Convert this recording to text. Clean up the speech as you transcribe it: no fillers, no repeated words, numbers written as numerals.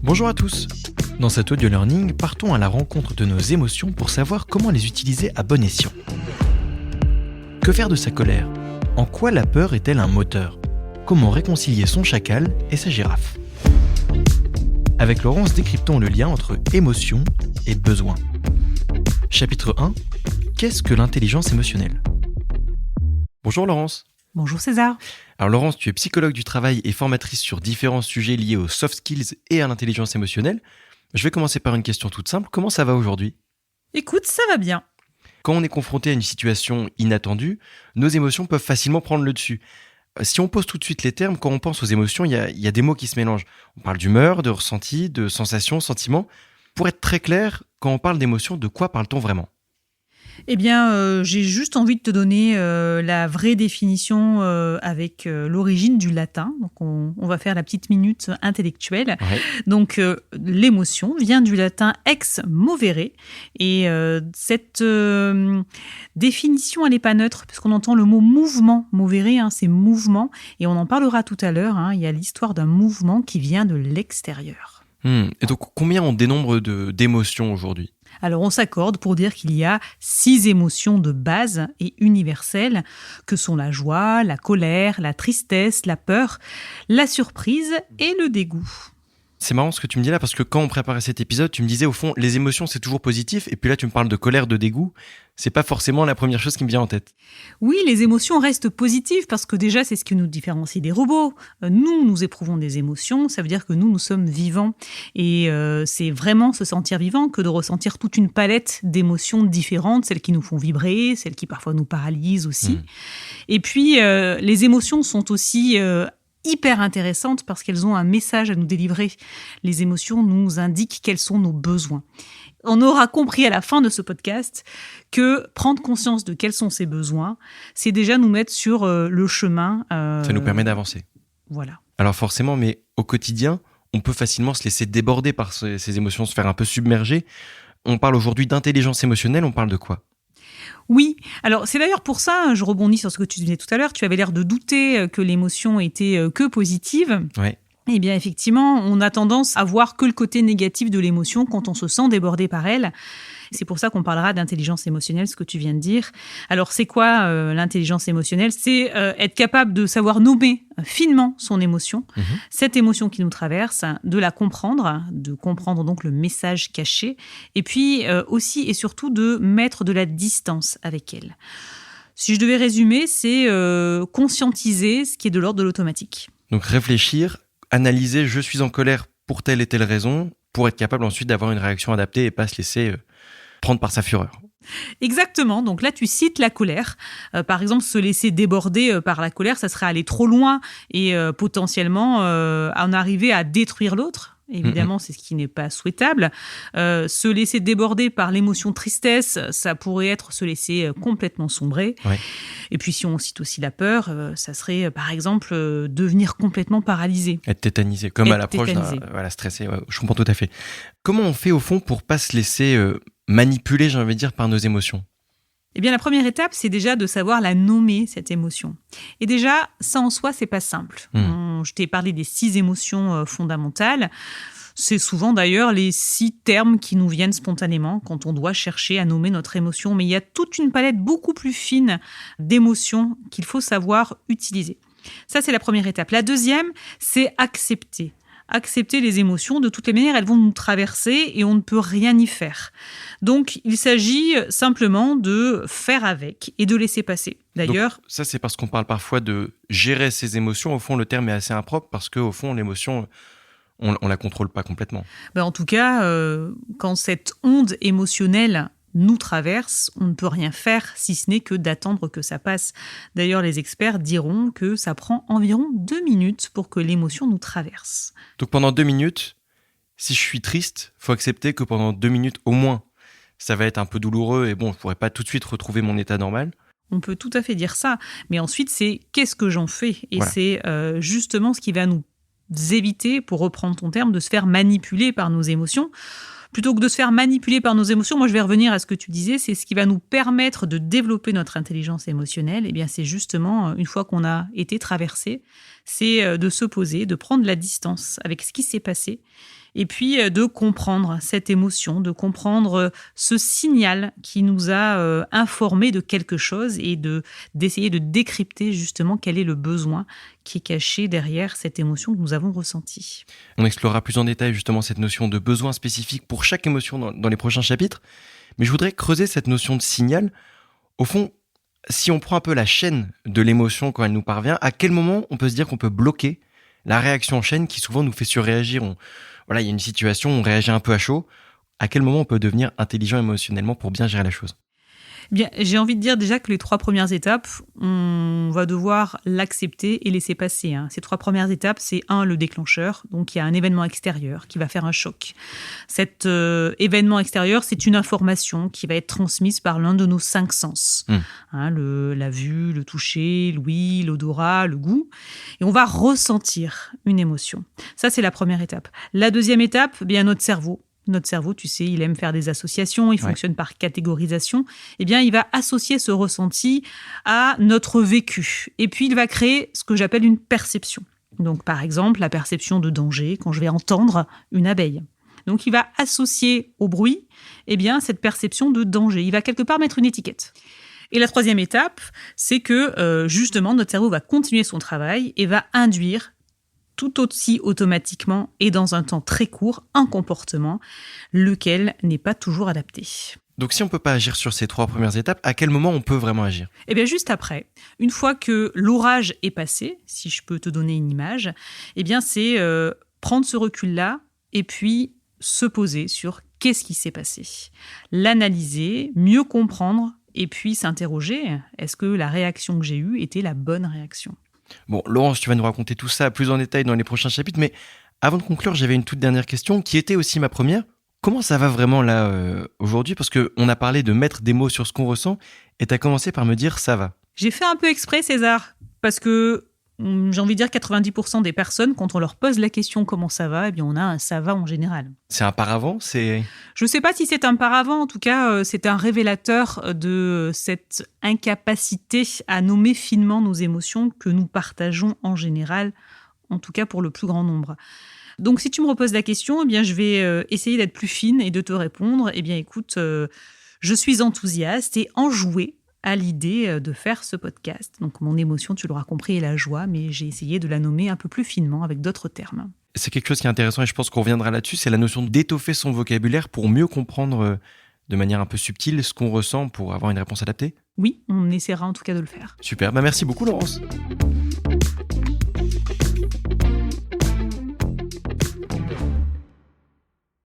Bonjour à tous. Dans cet audio learning, partons à la rencontre de nos émotions pour savoir comment les utiliser à bon escient. Que faire de sa colère ? En quoi la peur est-elle un moteur ? Comment réconcilier son chacal et sa girafe ? Avec Laurence, décryptons le lien entre émotion et besoin. Chapitre 1. Qu'est-ce que l'intelligence émotionnelle ? Bonjour Laurence. Bonjour César. Alors Laurence, tu es psychologue du travail et formatrice sur différents sujets liés aux soft skills et à l'intelligence émotionnelle. Je vais commencer par une question toute simple. Comment ça va aujourd'hui ? Écoute, ça va bien. Quand on est confronté à une situation inattendue, nos émotions peuvent facilement prendre le dessus. Si on pose tout de suite les termes, quand on pense aux émotions, il y a des mots qui se mélangent. On parle d'humeur, de ressenti, de sensations, sentiments. Pour être très clair, quand on parle d'émotions, de quoi parle-t-on vraiment ? Eh bien, j'ai juste envie de te donner la vraie définition avec l'origine du latin. Donc, on va faire la petite minute intellectuelle. Ouais. Donc, l'émotion vient du latin ex movere. Et cette définition, elle n'est pas neutre, puisqu'on entend le mot mouvement. Movere, c'est mouvement. Et on en parlera tout à l'heure. Il y a l'histoire d'un mouvement qui vient de l'extérieur. Et donc, combien on dénombre d'émotions aujourd'hui ? Alors on s'accorde pour dire qu'il y a 6 émotions de base et universelles que sont la joie, la colère, la tristesse, la peur, la surprise et le dégoût. C'est marrant ce que tu me dis là, parce que quand on préparait cet épisode, tu me disais au fond, les émotions c'est toujours positif, et puis là tu me parles de colère, de dégoût, c'est pas forcément la première chose qui me vient en tête. Oui, les émotions restent positives parce que déjà c'est ce qui nous différencie des robots. Nous éprouvons des émotions, ça veut dire que nous sommes vivants. Et c'est vraiment se sentir vivant que de ressentir toute une palette d'émotions différentes, celles qui nous font vibrer, celles qui parfois nous paralysent aussi. Et puis les émotions sont aussi hyper intéressantes parce qu'elles ont un message à nous délivrer. Les émotions nous indiquent quels sont nos besoins. On aura compris à la fin de ce podcast que prendre conscience de quels sont ces besoins, c'est déjà nous mettre sur le chemin. Ça nous permet d'avancer. Voilà. Alors forcément, mais au quotidien, on peut facilement se laisser déborder par ces émotions, se faire un peu submerger. On parle aujourd'hui d'intelligence émotionnelle, on parle de quoi ? Oui, alors c'est d'ailleurs pour ça, je rebondis sur ce que tu disais tout à l'heure, tu avais l'air de douter que l'émotion était que positive. Ouais. Eh bien, effectivement, on a tendance à voir que le côté négatif de l'émotion quand on se sent débordé par elle. C'est pour ça qu'on parlera d'intelligence émotionnelle, ce que tu viens de dire. Alors, c'est quoi l'intelligence émotionnelle ? C'est être capable de savoir nommer finement son émotion, cette émotion qui nous traverse, de la comprendre, de comprendre donc le message caché, et puis aussi et surtout de mettre de la distance avec elle. Si je devais résumer, c'est conscientiser ce qui est de l'ordre de l'automatique. Donc réfléchir, analyser, je suis en colère pour telle et telle raison, pour être capable ensuite d'avoir une réaction adaptée et pas se laisser prendre par sa fureur. Exactement, donc là tu cites la colère. Par exemple, se laisser déborder par la colère, ça serait aller trop loin et potentiellement en arriver à détruire l'autre. Évidemment, c'est ce qui n'est pas souhaitable. Se laisser déborder par l'émotion tristesse, ça pourrait être se laisser complètement sombrer. Ouais. Et puis si on cite aussi la peur, ça serait par exemple devenir complètement paralysé. Être tétanisé, comme à l'approche d'un stressé, ouais, je comprends tout à fait. Comment on fait au fond pour pas se laisser manipuler, j'ai envie de dire, par nos émotions ? Eh bien, la première étape, c'est déjà de savoir la nommer, cette émotion. Et déjà, ça en soi, c'est pas simple. Je t'ai parlé des 6 émotions fondamentales. C'est souvent d'ailleurs les 6 termes qui nous viennent spontanément quand on doit chercher à nommer notre émotion. Mais il y a toute une palette beaucoup plus fine d'émotions qu'il faut savoir utiliser. Ça, c'est la première étape. La deuxième, c'est accepter. Accepter les émotions, de toutes les manières, elles vont nous traverser et on ne peut rien y faire. Donc, il s'agit simplement de faire avec et de laisser passer. D'ailleurs, donc, ça, c'est parce qu'on parle parfois de gérer ses émotions. Au fond, le terme est assez impropre parce qu'au fond, l'émotion, on la contrôle pas complètement. En tout cas, quand cette onde émotionnelle nous traverse, on ne peut rien faire si ce n'est que d'attendre que ça passe. D'ailleurs, les experts diront que ça prend environ 2 minutes pour que l'émotion nous traverse. Donc pendant 2 minutes, si je suis triste, il faut accepter que pendant 2 minutes au moins, ça va être un peu douloureux et bon, je ne pourrai pas tout de suite retrouver mon état normal. On peut tout à fait dire ça, mais ensuite c'est qu'est-ce que j'en fais ? Et voilà. C'est justement ce qui va nous éviter, pour reprendre ton terme, de se faire manipuler par nos émotions. Plutôt que de se faire manipuler par nos émotions, moi je vais revenir à ce que tu disais, c'est ce qui va nous permettre de développer notre intelligence émotionnelle. Eh bien c'est justement, une fois qu'on a été traversé, c'est de se poser, de prendre la distance avec ce qui s'est passé Et puis de comprendre cette émotion, de comprendre ce signal qui nous a informés de quelque chose et d'essayer de décrypter justement quel est le besoin qui est caché derrière cette émotion que nous avons ressentie. On explorera plus en détail justement cette notion de besoin spécifique pour chaque émotion dans les prochains chapitres. Mais je voudrais creuser cette notion de signal. Au fond, si on prend un peu la chaîne de l'émotion quand elle nous parvient, à quel moment on peut se dire qu'on peut bloquer la réaction en chaîne qui souvent nous fait surréagir? Il y a une situation, on réagit un peu à chaud. À quel moment on peut devenir intelligent émotionnellement pour bien gérer la chose? Bien, j'ai envie de dire déjà que les 3 premières étapes, on va devoir l'accepter et laisser passer. Ces 3 premières étapes, c'est le déclencheur. Donc, il y a un événement extérieur qui va faire un choc. Cet événement extérieur, c'est une information qui va être transmise par l'un de nos 5 sens. La vue, le toucher, l'ouïe, l'odorat, le goût. Et on va ressentir une émotion. Ça, c'est la première étape. La deuxième étape, notre cerveau. Notre cerveau, tu sais, il aime faire des associations, il fonctionne par catégorisation. Il va associer ce ressenti à notre vécu. Et puis, il va créer ce que j'appelle une perception. Donc, par exemple, la perception de danger quand je vais entendre une abeille. Donc, il va associer au bruit, cette perception de danger. Il va quelque part mettre une étiquette. Et la troisième étape, c'est que, justement, notre cerveau va continuer son travail et va induire tout aussi automatiquement et dans un temps très court, un comportement, lequel n'est pas toujours adapté. Donc si on ne peut pas agir sur ces 3 premières étapes, à quel moment on peut vraiment agir? Juste après, une fois que l'orage est passé, si je peux te donner une image, c'est prendre ce recul-là et puis se poser sur qu'est-ce qui s'est passé. L'analyser, mieux comprendre et puis s'interroger, est-ce que la réaction que j'ai eue était la bonne réaction ? Bon, Laurence, tu vas nous raconter tout ça plus en détail dans les prochains chapitres, mais avant de conclure, j'avais une toute dernière question qui était aussi ma première. Comment ça va vraiment là aujourd'hui? Parce qu'on a parlé de mettre des mots sur ce qu'on ressent et tu as commencé par me dire ça va. J'ai fait un peu exprès, César, parce que j'ai envie de dire 90% des personnes, quand on leur pose la question comment ça va, on a un ça va en général. C'est un paravent? Je ne sais pas si c'est un paravent, en tout cas, c'est un révélateur de cette incapacité à nommer finement nos émotions que nous partageons en général, en tout cas pour le plus grand nombre. Donc si tu me reposes la question, je vais essayer d'être plus fine et de te répondre. Écoute, je suis enthousiaste et enjouée à l'idée de faire ce podcast. Donc mon émotion, tu l'auras compris, est la joie, mais j'ai essayé de la nommer un peu plus finement avec d'autres termes. C'est quelque chose qui est intéressant et je pense qu'on reviendra là-dessus, c'est la notion d'étoffer son vocabulaire pour mieux comprendre de manière un peu subtile ce qu'on ressent pour avoir une réponse adaptée. Oui, on essaiera en tout cas de le faire. Super, merci beaucoup Laurence.